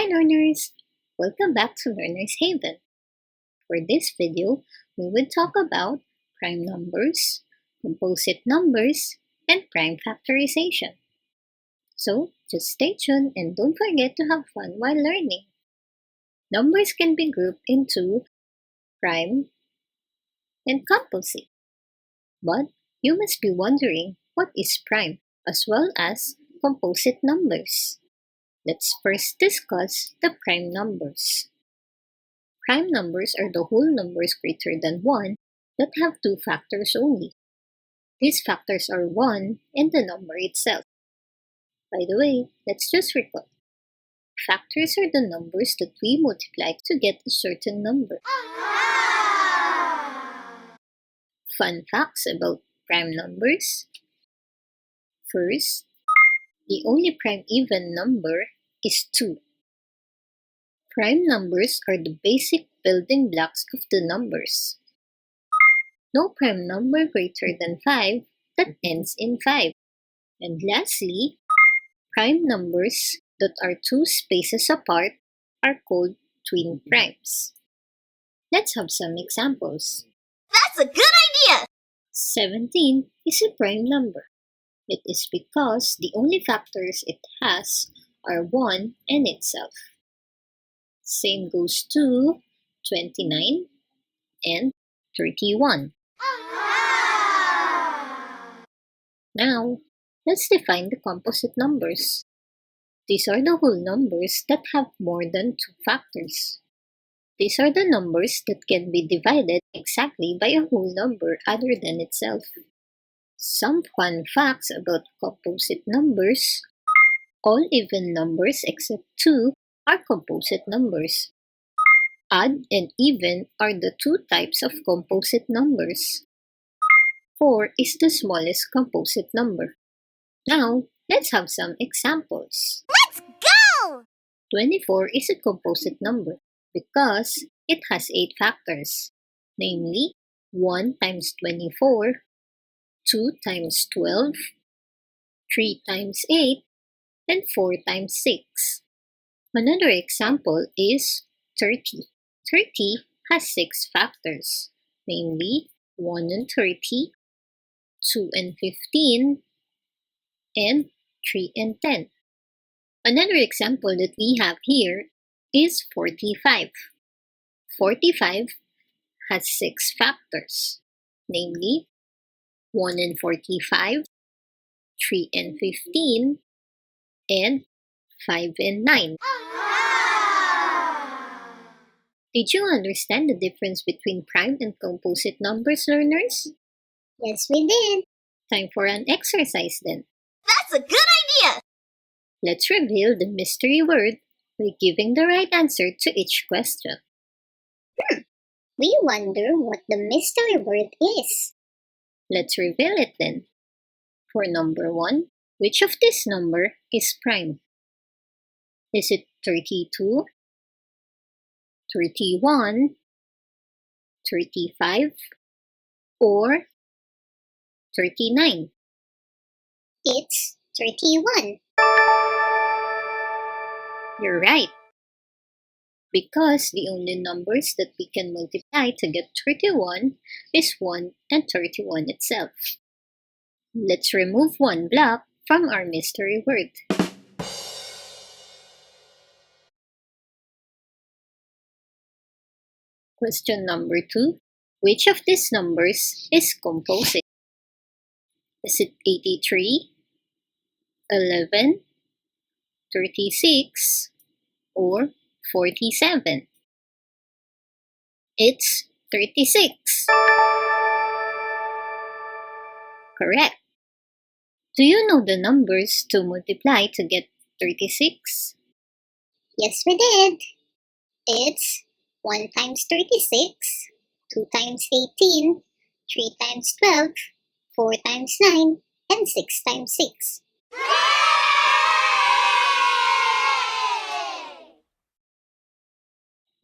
learners! Welcome back to Learner's Haven. For this video, we will talk about prime numbers, composite numbers, and prime factorization. So, just stay tuned and don't forget to have fun while learning. Numbers can be grouped into prime and composite. But you must be wondering what is prime as well as composite numbers. Let's first discuss the prime numbers. Prime numbers are the whole numbers greater than 1 that have two factors only. These factors are 1 and the number itself. By the way, let's just recall. Factors are the numbers that we multiply to get a certain number. Fun facts about prime numbers. First, the only prime even number is 2. Prime numbers are the basic building blocks of the numbers. No prime number greater than 5 that ends in 5. And lastly, prime numbers that are two spaces apart are called twin primes. Let's have some examples. That's a good idea! 17 is a prime number. It is because the only factors it has are 1 and itself. Same goes to 29 and 31. Now, let's define the composite numbers. These are the whole numbers that have more than two factors. These are the numbers that can be divided exactly by a whole number other than itself. Some fun facts about composite numbers. All even numbers except 2 are composite numbers. Odd and even are the two types of composite numbers. 4 is the smallest composite number. Now, let's have some examples. Let's go! 24 is a composite number because it has 8 factors, namely 1 times 24, 2 times 12, 3 times 8, and 4 times 6. Another example is 30. 30 has 6 factors, namely 1 and 30, 2 and 15, and 3 and 10. Another example that we have here is 45. 45 has 6 factors, namely 1 and 45, 3 and 15, and 5 and 9. Did you understand the difference between prime and composite numbers, learners? Yes, we did. Time for an exercise then. That's a good idea! Let's reveal the mystery word by giving the right answer to each question. We wonder what the mystery word is. Let's reveal it then. For number 1, which of this number is prime? Is it 32, 31, 35, or 39? It's 31. You're right. Because the only numbers that we can multiply to get 31 is 1 and 31 itself. Let's remove one block from our mystery word. Question number 2. Which of these numbers is composite? Is it 83, 11, 36, or 47? It's 36. Correct. Do you know the numbers to multiply to get 36? Yes, we did. It's 1 times 36, 2 times 18, 3 times 12, 4 times 9, and 6 times 6.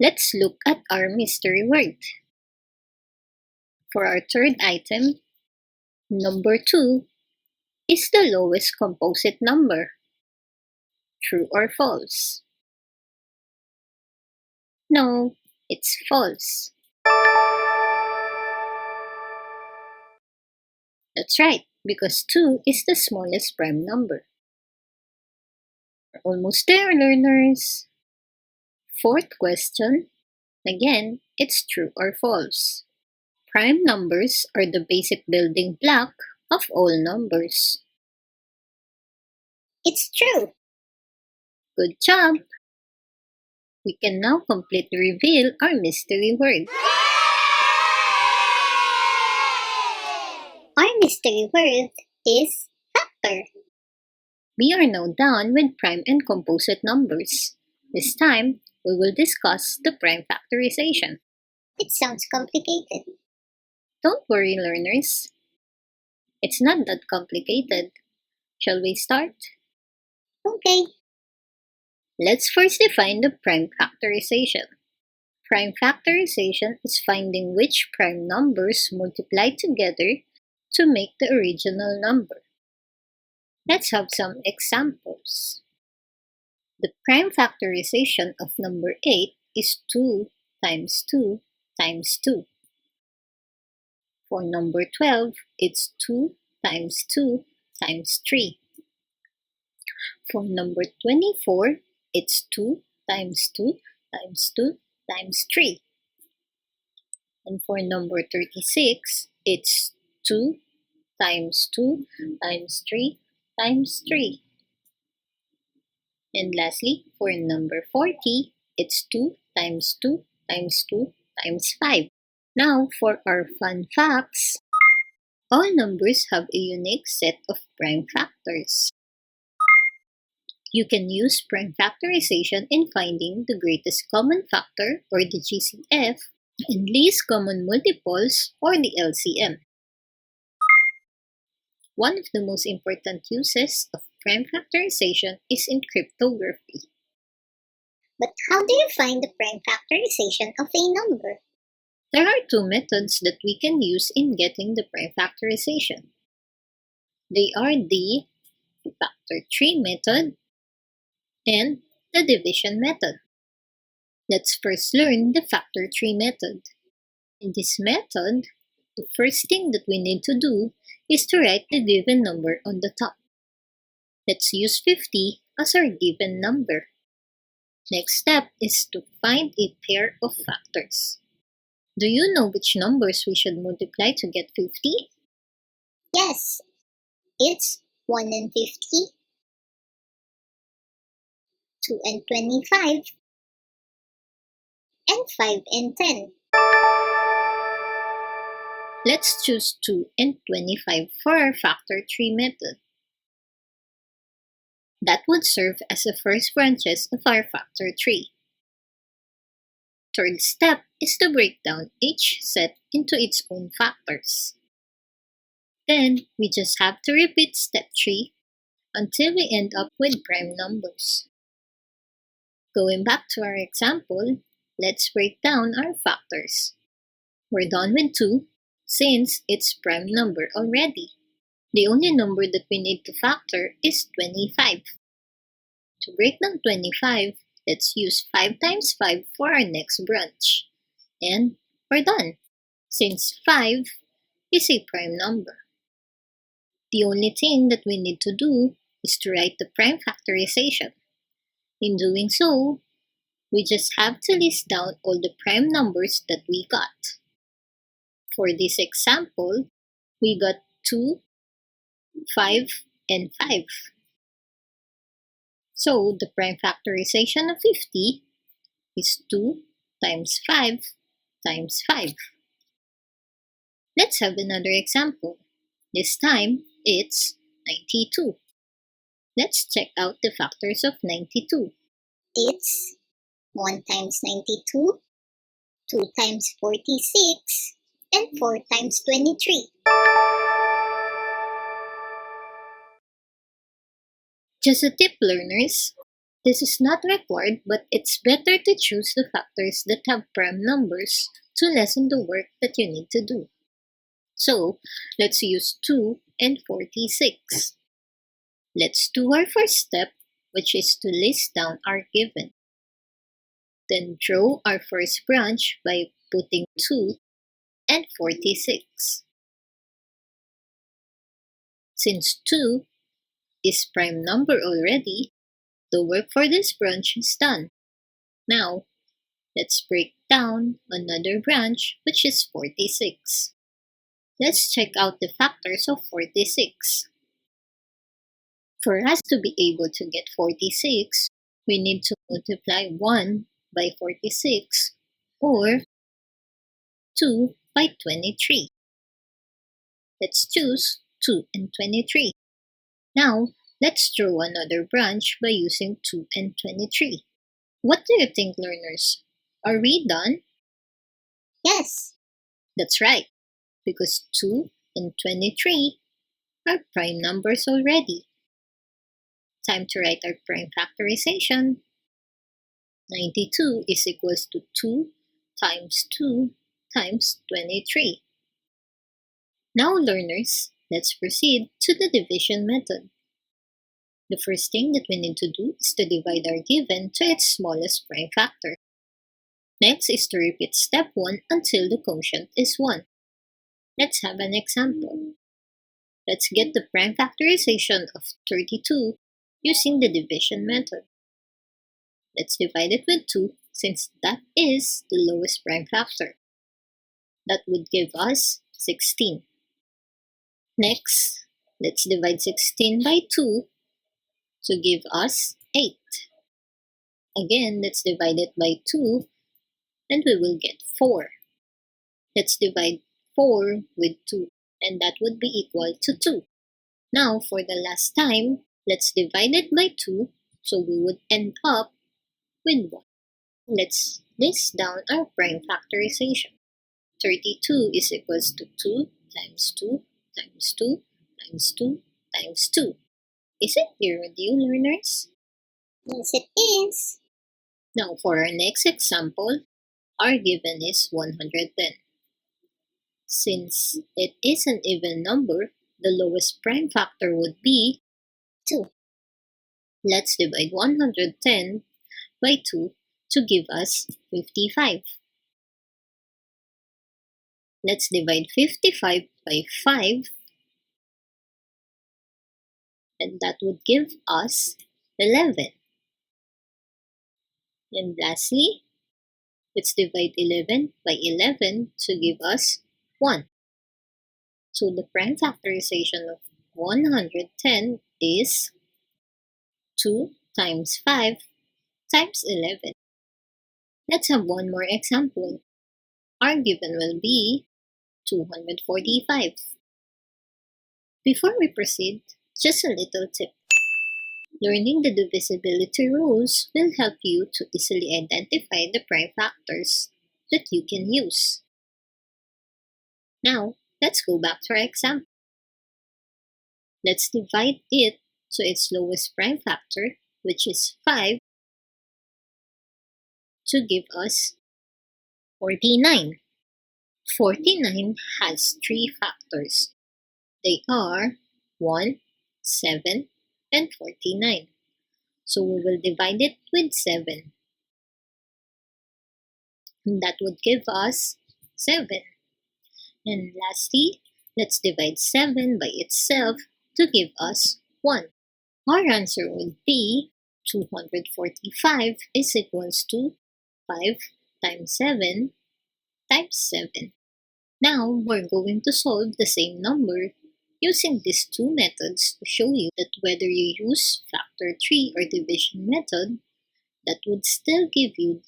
Let's look at our mystery word. For our third item, number 2 is the lowest composite number. True or false? No, it's false. That's right, because 2 is the smallest prime number. We're almost there, learners. Fourth question. Again, it's true or false. Prime numbers are the basic building block of all numbers. It's true. Good job! We can now completely reveal our mystery word. Our mystery word is factor. We are now done with prime and composite numbers. This time, we will discuss the prime factorization. It sounds complicated. Don't worry, learners. It's not that complicated. Shall we start? Okay. Let's first define the prime factorization. Prime factorization is finding which prime numbers multiply together to make the original number. Let's have some examples. The prime factorization of number 8 is 2 times 2 times 2. For number 12, it's 2 times 2 times 3. For number 24, it's 2 times 2 times 2 times 3. And for number 36, it's 2 times 2 times 3 times 3. And lastly, for number 40, it's 2 times 2 times 2 times 5. Now, for our fun facts, all numbers have a unique set of prime factors. You can use prime factorization in finding the greatest common factor, or the GCF, and least common multiples, or the LCM. One of the most important uses of prime factorization is in cryptography. But how do you find the prime factorization of a number? There are two methods that we can use in getting the prime factorization. They are the factor tree method and the division method. Let's first learn the factor tree method. In this method, the first thing that we need to do is to write the given number on the top. Let's use 50 as our given number. Next step is to find a pair of factors. Do you know which numbers we should multiply to get 50? Yes, it's 1 and 50, 2 and 25, and 5 and 10. Let's choose 2 and 25 for our factor tree method. That would serve as the first branches of our factor tree. Third step is to break down each set into its own factors. Then, we just have to repeat step 3 until we end up with prime numbers. Going back to our example, let's break down our factors. We're done with 2 since it's prime number already. The only number that we need to factor is 25. To break down 25, let's use 5 times 5 for our next branch. And we're done, since 5 is a prime number. The only thing that we need to do is to write the prime factorization. In doing so, we just have to list down all the prime numbers that we got. For this example, we got 2, 5, and 5. So, the prime factorization of 50 is 2 times 5 times 5. Let's have another example. This time, it's 92. Let's check out the factors of 92. It's 1 times 92, 2 times 46, and 4 times 23. Just a tip, learners. This is not required, but it's better to choose the factors that have prime numbers to lessen the work that you need to do. So, let's use 2 and 46. Let's do our first step, which is to list down our given. Then draw our first branch by putting 2 and 46. Since 2 is prime number already, the work for this branch is done. Now, let's break down another branch, which is 46. Let's check out the factors of 46. For us to be able to get 46, we need to multiply 1 by 46 or 2 by 23. Let's choose 2 and 23. Now, let's draw another branch by using 2 and 23. What do you think, learners? Are we done? Yes. That's right, because 2 and 23 are prime numbers already. Time to write our prime factorization. 92 is equals to 2 times 2 times 23. Now, learners, let's proceed to the division method. The first thing that we need to do is to divide our given to its smallest prime factor. Next is to repeat step 1 until the quotient is 1. Let's have an example. Let's get the prime factorization of 32 using the division method. Let's divide it with 2 since that is the lowest prime factor. That would give us 16. Next, let's divide 16 by 2 to give us 8. Again, let's divide it by 2 and we will get 4. Let's divide 4 with 2 and that would be equal to 2. Now, for the last time, let's divide it by 2 so we would end up with 1. Let's list down our prime factorization. 32 is equals to 2 times 2 times 2 times 2 times 2. Is it clear with you, learners? Yes, it is. Now, for our next example, our given is 110. Since it is an even number, the lowest prime factor would be 2. Let's divide 110 by 2 to give us 55. Let's divide 55 by 5 and that would give us 11. And lastly, let's divide 11 by 11 to give us 1. So the prime factorization of 110 is 2 times 5 times 11. Let's have one more example. Our given will be 245. Before we proceed, just a little tip. Learning the divisibility rules will help you to easily identify the prime factors that you can use. Now, let's go back to our example. Let's divide it to its lowest prime factor, which is 5, to give us 49. 49 has 3 factors. They are 1, 7, and 49. So we will divide it with 7. And that would give us 7. And lastly, let's divide 7 by itself to give us 1. Our answer would be 245 is equals to 5 times 7 times 7. Now, we're going to solve the same number using these two methods to show you that whether you use factor tree or division method, that would still give you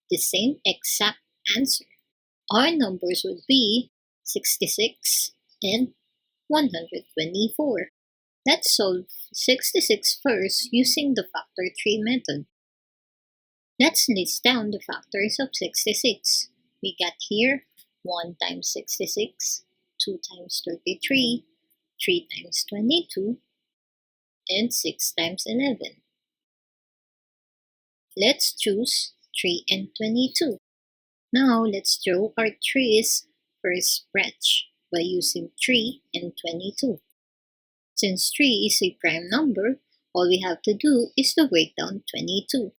the same exact answer. Our numbers would be 66 and 124. Let's solve 66 first using the factor tree method. Let's list down the factors of 66. We got here 1 times 66, 2 times 33, 3 times 22, and 6 times 11. Let's choose 3 and 22. Now let's draw our tree's first branch by using 3 and 22. Since 3 is a prime number, all we have to do is to break down 22.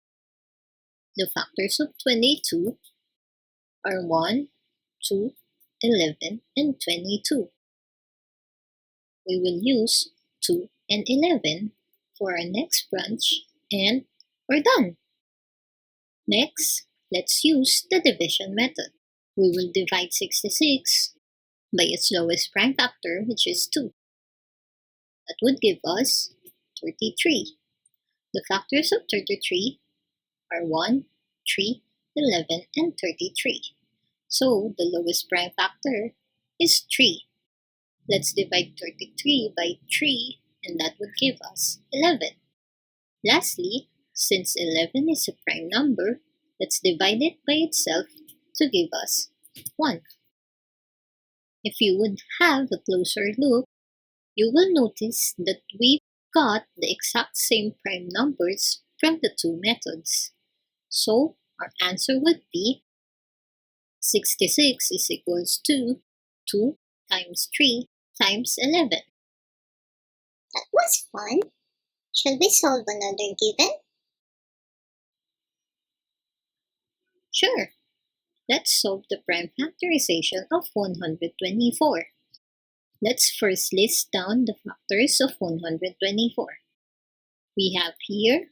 The factors of 22 are 1, 2, 11, and 22. We will use 2 and 11 for our next branch and we're done. Next, let's use the division method. We will divide 66 by its lowest prime factor, which is 2. That would give us 33. The factors of 33 are 1, 3, 11, and 33. So the lowest prime factor is 3. Let's divide 33 by 3 and that would give us 11. Lastly, since 11 is a prime number, let's divide it by itself to give us 1. If you would have a closer look, you will notice that we got the exact same prime numbers from the two methods. So our answer would be 66 is equals to 2 times 3 times 11. That was fun. Shall we solve another given? Sure. Let's solve the prime factorization of 124. Let's first list down the factors of 124. We have here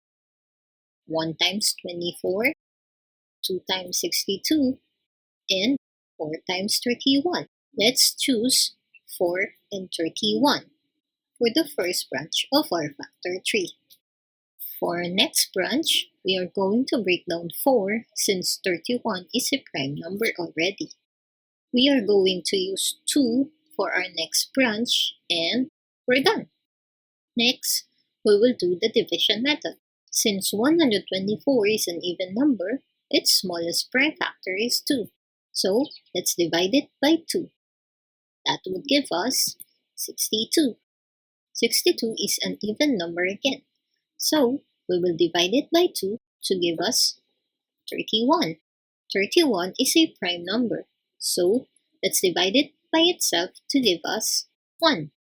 1 times 24, 2 times 62, and 4 times 31. Let's choose 4 and 31 for the first branch of our factor tree. For our next branch, we are going to break down 4 since 31 is a prime number already. We are going to use 2 for our next branch and we're done. Next, we will do the division method. Since 124 is an even number, its smallest prime factor is 2. So let's divide it by 2. That would give us 62. 62 is an even number again. So we will divide it by 2 to give us 31. 31 is a prime number. So let's divide it by itself to give us 1.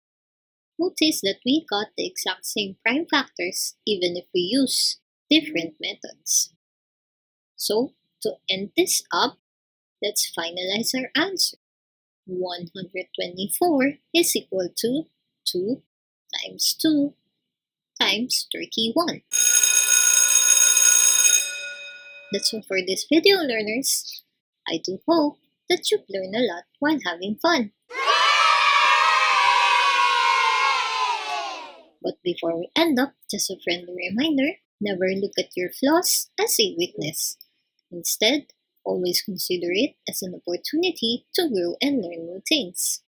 Notice that we got the exact same prime factors even if we use different methods. So to end this up, let's finalize our answer. 124 is equal to 2 times 2 times 31. That's all for this video, learners. I do hope that you've learned a lot while having fun. But before we end up, just a friendly reminder, never look at your flaws as a weakness. Instead, always consider it as an opportunity to grow and learn new things.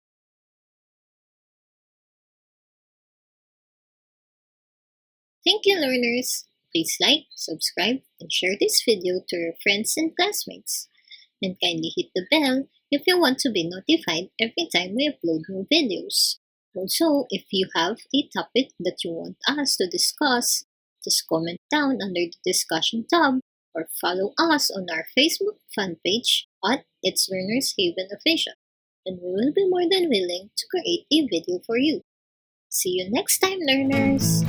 Thank you, learners! Please like, subscribe, and share this video to your friends and classmates. And kindly hit the bell if you want to be notified every time we upload new videos. Also, if you have a topic that you want us to discuss, just comment down under the discussion tab or follow us on our Facebook fan page at It's Learners Haven Official, and we will be more than willing to create a video for you. See you next time, learners!